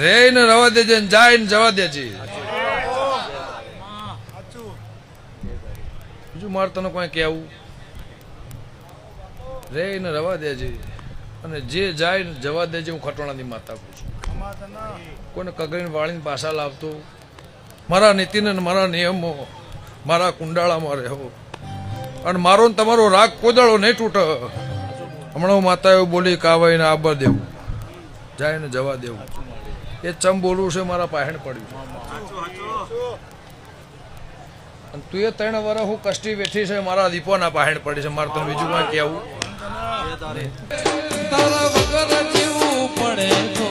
રે ને રવા દેજે ને જાય ને જવા દેજે. બીજું મારે તને કોઈ કહેવું? રે ને રવા દેજે અને જે જાય ને જવા દેજે. હું ખટોણાની માતા કહું છું. કોઈને કગરીને વાળીને પાછા લાવતો. મારા નીતિને મારા નિયમો મારા કુંડાળામાં રહેવો અને મારો ને તમારો રાગ કોદાળો નહીં તૂટે. હમણાં હું માતા એવું બોલી કાવાઈને આબર દેવું, જાય ને જવા દેવું. એ ચમ બોલવું છે મારા પાહેણ પડ્યું. અને તું એ 3 વર્ષ હું કષ્ટી બેઠી છે મારા દીપોના પાહેણ પડી છે. મારે તને બીજું કઈ કહેવું? તારા વગર જીવવું પડે તો